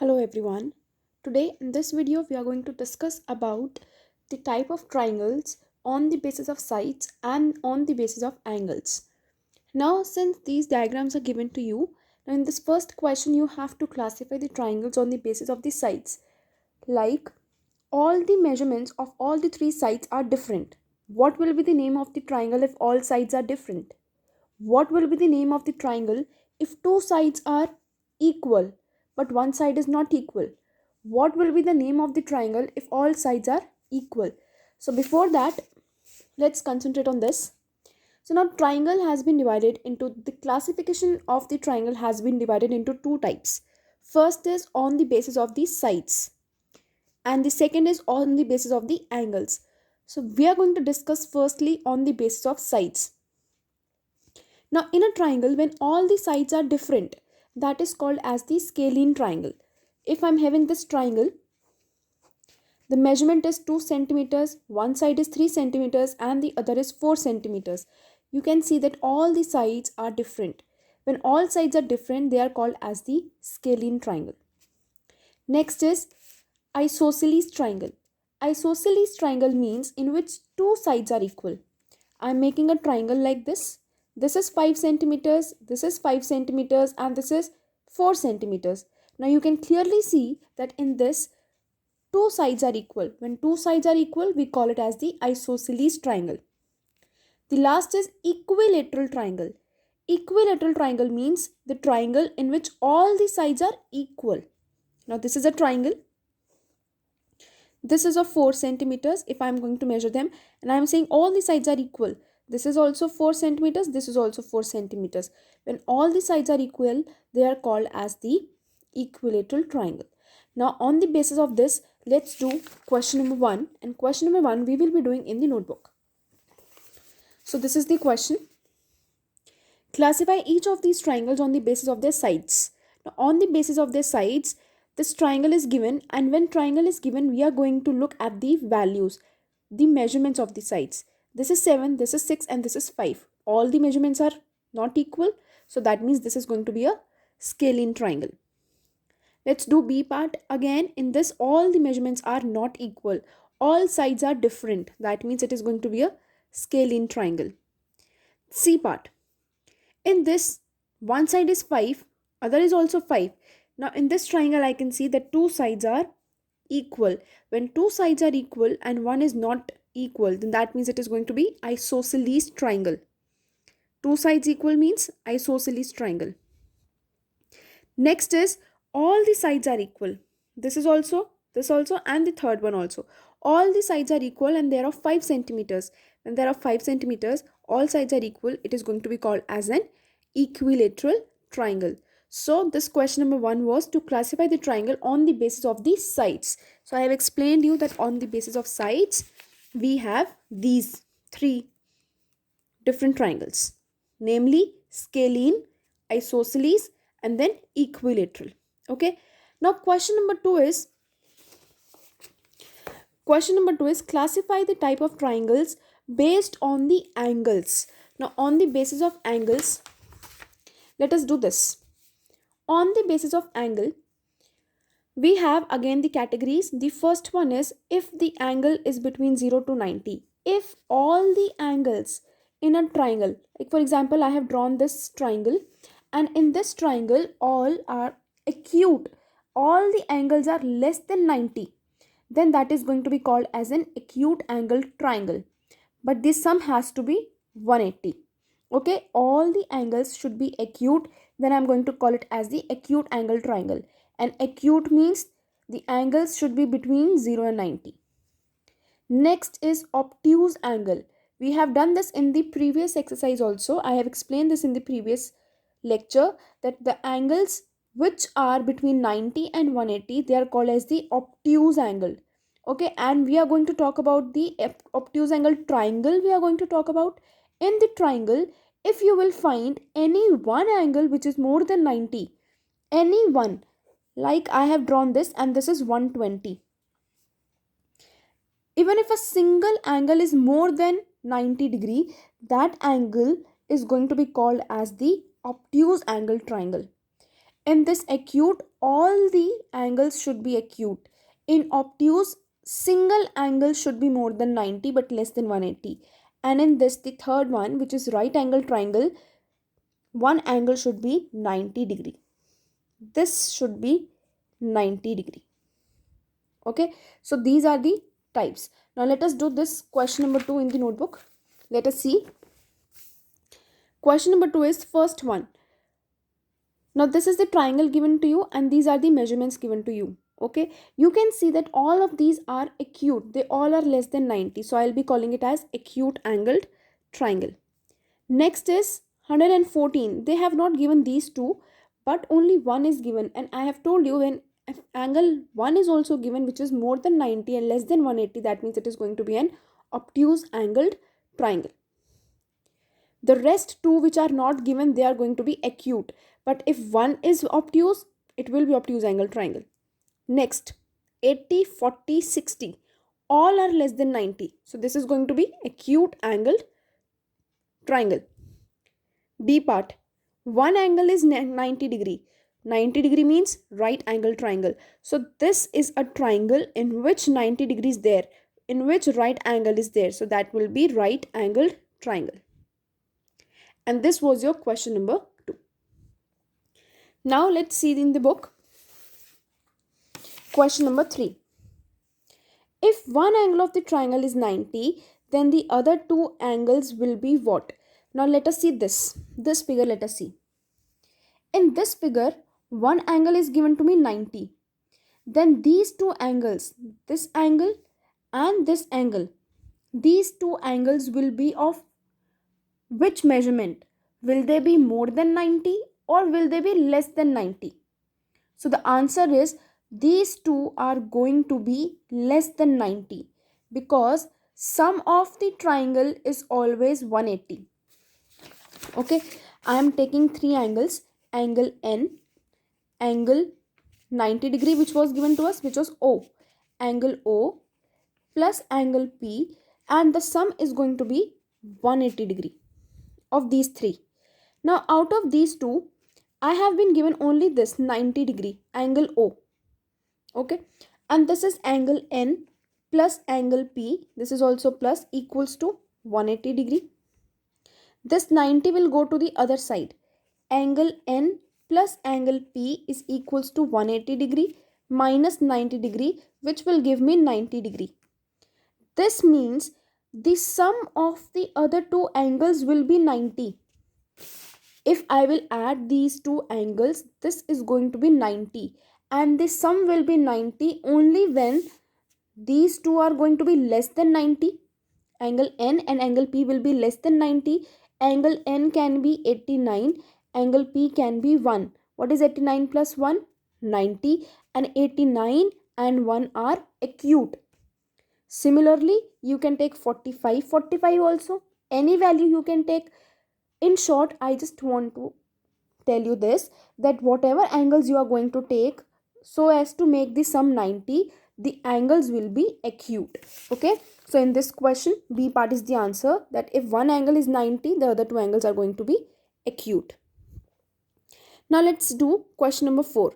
Hello everyone. Today in this video we are going to discuss about the type of triangles on the basis of sides and on the basis of angles. Now since these diagrams are given to you, now in this first question you have to classify the triangles on the basis of the sides. Like all the measurements of all the three sides are different. What will be the name of the triangle if all sides are different? What will be the name of the triangle if two sides are equal but one side is not equal? What will be the name of the triangle if all sides are equal? So before that, let's concentrate on this. So now triangle has been divided into the classification of the triangle has been divided into two types. First is on the basis of the sides and the second is on the basis of the angles. So we are going to discuss firstly on the basis of sides. Now, in a triangle, when all the sides are different, that is called as the scalene triangle. If I'm having this triangle, the measurement is 2 centimeters, one side is 3 centimeters, and the other is 4 centimeters. You can see that all the sides are different. When all sides are different, they are called as the scalene triangle. Next is isosceles triangle. Isosceles triangle means in which two sides are equal. I'm making a triangle like this. This is 5 centimeters, this is 5 centimeters, and this is 4 centimeters. Now you can clearly see that in this, two sides are equal. When two sides are equal, we call it as the isosceles triangle. The last is equilateral triangle. Equilateral triangle means the triangle in which all the sides are equal. Now this is a triangle. This is of 4 centimeters if I am going to measure them, and I am saying all the sides are equal. This is also 4 centimeters, this is also 4 centimeters. When all the sides are equal, they are called as the equilateral triangle. Now on the basis of this, let's do question number 1, and question number 1 we will be doing in the notebook. So this is the question. Classify each of these triangles on the basis of their sides. Now on the basis of their sides, this triangle is given, and when triangle is given, we are going to look at the values, the measurements of the sides. This is 7, this is 6, and this is 5. All the measurements are not equal, so that means this is going to be a scalene triangle. Let's do B part. Again, in this all the measurements are not equal. All sides are different. That means it is going to be a scalene triangle. C part. In this, one side is 5, other is also 5. Now in this triangle, I can see that two sides are equal. When two sides are equal and one is not equal, then that means it is going to be isosceles triangle. Two sides equal means isosceles triangle. Next is all the sides are equal. This also, and the third one also. All the sides are equal and they are of 5 centimeters. When there are 5 centimeters, all sides are equal. It is going to be called as an equilateral triangle. So this question number 1 was to classify the triangle on the basis of the sides. So I have explained you that on the basis of sides, we have these three different triangles, namely scalene, isosceles, and then equilateral. Okay. Now question number 2 is classify the type of triangles based on the angles. Now on the basis of angles, let us do this. On the basis of angle, we have again the categories. The first one is if the angle is between 0 to 90. If all the angles in a triangle, like for example, I have drawn this triangle, and in this triangle all are acute, all the angles are less than 90, then that is going to be called as an acute angle triangle. But this sum has to be 180. Okay, all the angles should be acute, then I'm going to call it as the acute angle triangle. And acute means the angles should be between 0 and 90. Next is obtuse angle. We have done this in the previous exercise also. I have explained this in the previous lecture that the angles which are between 90 and 180, they are called as the obtuse angle. Okay, and we are going to talk about the obtuse angle triangle. We are going to talk about in the triangle, if you will find any one angle which is more than 90, any one, like I have drawn this and this is 120. Even if a single angle is more than 90 degree, that angle is going to be called as the obtuse angle triangle. In this acute, all the angles should be acute. In obtuse, single angle should be more than 90 but less than 180. And in this, the third one, which is right angle triangle, one angle should be 90 degree. This should be 90 degree. Okay, so these are the types. Now let us do this question number 2 in the notebook. Let us see. Question number 2 is first one. Now this is the triangle given to you and these are the measurements given to you. Okay, you can see that all of these are acute. They all are less than 90. So I'll be calling it as acute angled triangle. Next is 114. They have not given these two, but only one is given. And I have told you, when angle 1 is also given, which is more than 90 and less than 180, that means it is going to be an obtuse angled triangle. The rest two which are not given, they are going to be acute. But if one is obtuse, it will be obtuse angle triangle. Next, 80, 40, 60. All are less than 90. So this is going to be acute angled triangle. B part. One angle is 90 degree. 90 degree means right angle triangle. So this is a triangle in which 90 degrees is there, in which right angle is there. So that will be right angled triangle. And this was your question number 2. Now let's see in the book. Question number 3. If one angle of the triangle is 90, then the other two angles will be what? Now let us see this figure. Let us see. In this figure, one angle is given to me 90. Then these two angles, this angle and this angle, these two angles will be of which measurement? Will they be more than 90 or will they be less than 90? So the answer is these two are going to be less than 90 because sum of the triangle is always 180. Okay, I am taking three angles, angle N, angle 90 degree which was given to us, which was O, angle O plus angle P, and the sum is going to be 180 degree of these three. Now out of these two, I have been given only this 90 degree, angle O. Okay, and this is angle N plus angle P, this is also plus, equals to 180 degree. This 90 will go to the other side. Angle N plus angle P is equals to 180 degree minus 90 degree, which will give me 90 degree. This means the sum of the other two angles will be 90. If I will add these two angles, this is going to be 90 and the sum will be 90 only when these two are going to be less than 90. Angle N and angle P will be less than 90. Angle N can be 89. Angle P can be 1. What is 89 plus 1? 90. And 89 and 1 are acute. Similarly, you can take 45. 45 also. Any value you can take. In short, I just want to tell you this, that whatever angles you are going to take so as to make the sum 90, the angles will be acute. Okay, so in this question, B part is the answer, that if one angle is 90, the other two angles are going to be acute. Now let's do question number 4.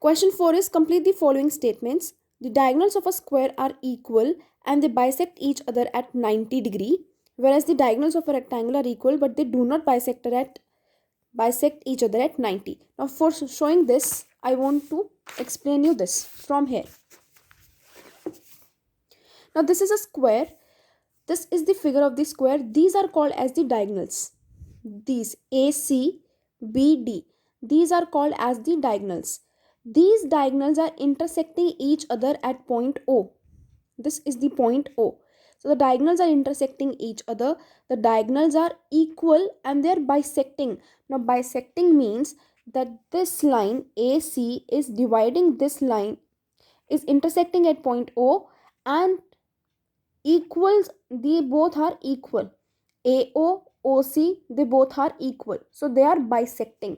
Question 4 is complete the following statements. The diagonals of a square are equal and they bisect each other at 90 degree, whereas the diagonals of a rectangle are equal but they do not bisect each other at 90. Now for showing this, I want to explain you this from here. Now this is a square. This is the figure of the square. These are called as the diagonals. These AC, BD. These are called as the diagonals. These diagonals are intersecting each other at point O. This is the point O. So the diagonals are intersecting each other. The diagonals are equal and they are bisecting. Now bisecting means that this line AC is dividing this line, is intersecting at point O, and equals, they both are equal. AO, OC, they both are equal. So they are bisecting.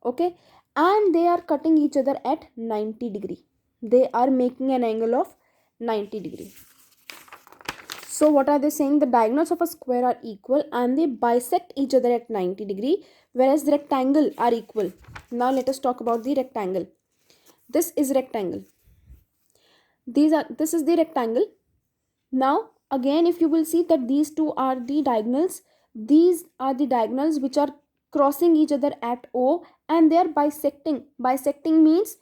Okay, and they are cutting each other at 90 degree. They are making an angle of 90 degree. So what are they saying? The diagonals of a square are equal and they bisect each other at 90 degree, whereas the rectangle are equal. Now let us talk about the rectangle. This is rectangle. This is the rectangle. Now again, if you will see that these two are the diagonals, these are the diagonals which are crossing each other at O, and they are bisecting. Bisecting means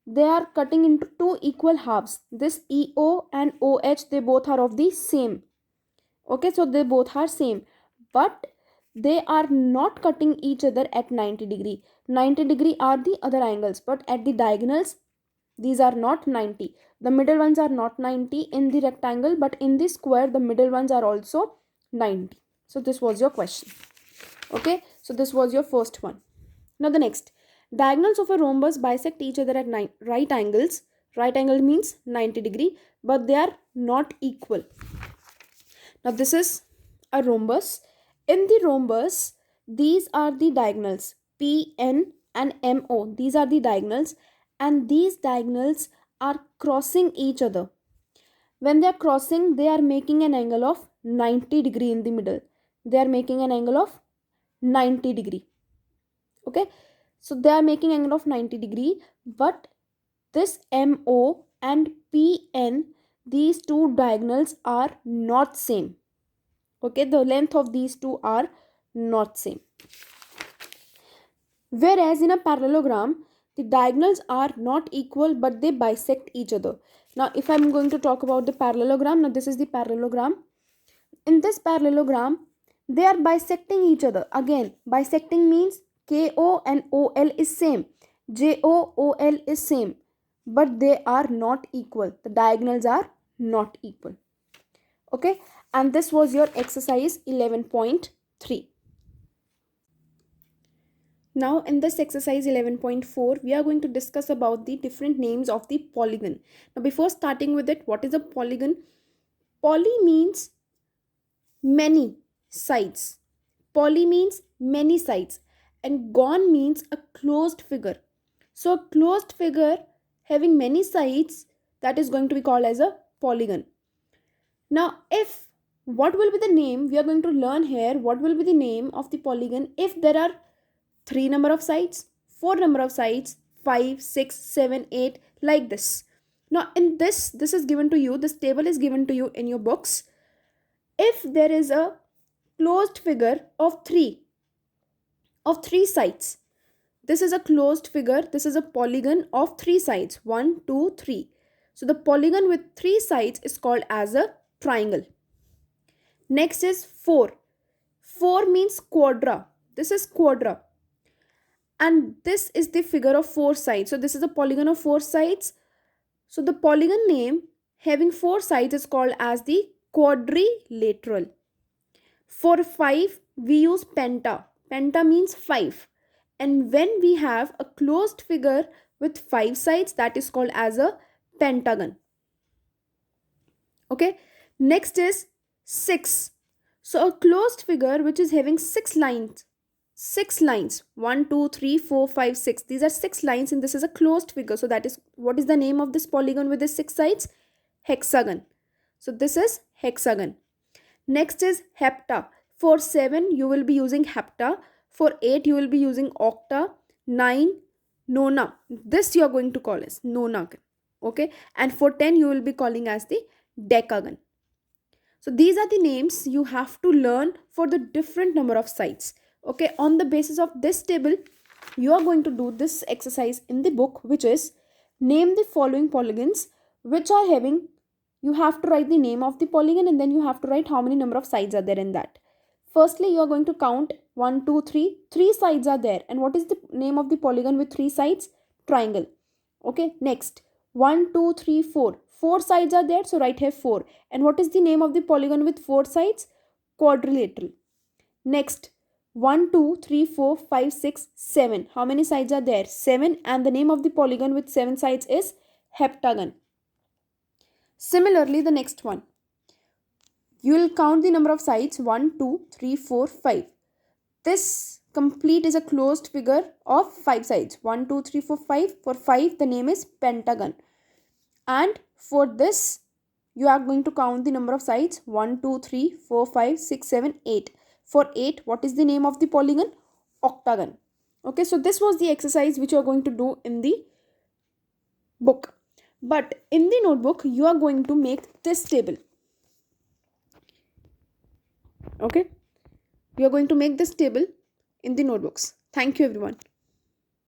they are cutting into two equal halves. This EO and OH, they both are of the same. Okay, so they both are same, but they are not cutting each other at 90 degree. 90 degree are the other angles, but at the diagonals, these are not 90. The middle ones are not 90 in the rectangle, but in the square, the middle ones are also 90. So this was your question. Okay, so this was your first one. Now the next, diagonals of a rhombus bisect each other at right angles. Right angle means 90 degree, but they are not equal. Now this is a rhombus. In the rhombus, these are the diagonals P, N and MO. These are the diagonals, and these diagonals are crossing each other. When they are crossing, they are making an angle of 90 degree in the middle. They are making an angle of 90 degree. Okay, so they are making angle of 90 degree, but this MO and PN, these two diagonals are not same. Okay, the length of these two are not same. Whereas in a parallelogram, the diagonals are not equal, but they bisect each other. Now if I'm going to talk about the parallelogram, now this is the parallelogram. In this parallelogram, they are bisecting each other. Again, bisecting means KO and OL is same, JO, OL is same, but they are not equal. The diagonals are not equal. Okay, and this was your exercise 11.3. Now in this exercise 11.4, we are going to discuss about the different names of the polygon. Now before starting with it, what is a polygon? Poly means many sides. Poly means many sides, and gon means a closed figure. So a closed figure having many sides, that is going to be called as a polygon. Now if what will be the name, we are going to learn here what will be the name of the polygon if there are 3 number of sides, 4 number of sides, 5, 6, 7, 8, like this. Now in this is given to you, this table is given to you in your books. If there is a closed figure of 3 sides, this is a closed figure, this is a polygon of 3 sides, 1, 2, 3. So the polygon with 3 sides is called as a triangle. Next is 4. 4 means quadra. This is quadra. And this is the figure of 4 sides. So this is a polygon of 4 sides. So the polygon name having 4 sides is called as the quadrilateral. For 5, we use penta. Penta means 5. And when we have a closed figure with 5 sides, that is called as a pentagon. Okay. Next is 6. So a closed figure which is having 6 lines. 6 lines, 1, 2, 3, 4, 5, 6. These are 6 lines, and this is a closed figure. So that is, what is the name of this polygon with the 6 sides? Hexagon. So this is hexagon. Next is hepta. For 7, you will be using hepta. For 8, you will be using octa. 9, nona. This you are going to call as nonagon. Okay. And for 10, you will be calling as the decagon. So these are the names you have to learn for the different number of sides. Okay, on the basis of this table, you are going to do this exercise in the book, which is name the following polygons which are having, you have to write the name of the polygon, and then you have to write how many number of sides are there in that. Firstly, you are going to count 1, 2, 3. 3 sides are there. And what is the name of the polygon with 3 sides? Triangle. Okay, next 1, 2, 3, 4. 4 sides are there, so write here 4. And what is the name of the polygon with 4 sides? Quadrilateral. Next 1, 2, 3, 4, 5, 6, 7. How many sides are there? 7. And the name of the polygon with 7 sides is heptagon. Similarly, the next one. You will count the number of sides 1, 2, 3, 4, 5. This complete is a closed figure of 5 sides. 1, 2, 3, 4, 5. For 5, the name is pentagon. And for this, you are going to count the number of sides 1, 2, 3, 4, 5, 6, 7, 8. For 8, what is the name of the polygon? octagon. Okay, so this was the exercise which you are going to do in the book, but in the notebook you are going to make this table. Okay, you are going to make this table in the notebooks. Thank you everyone.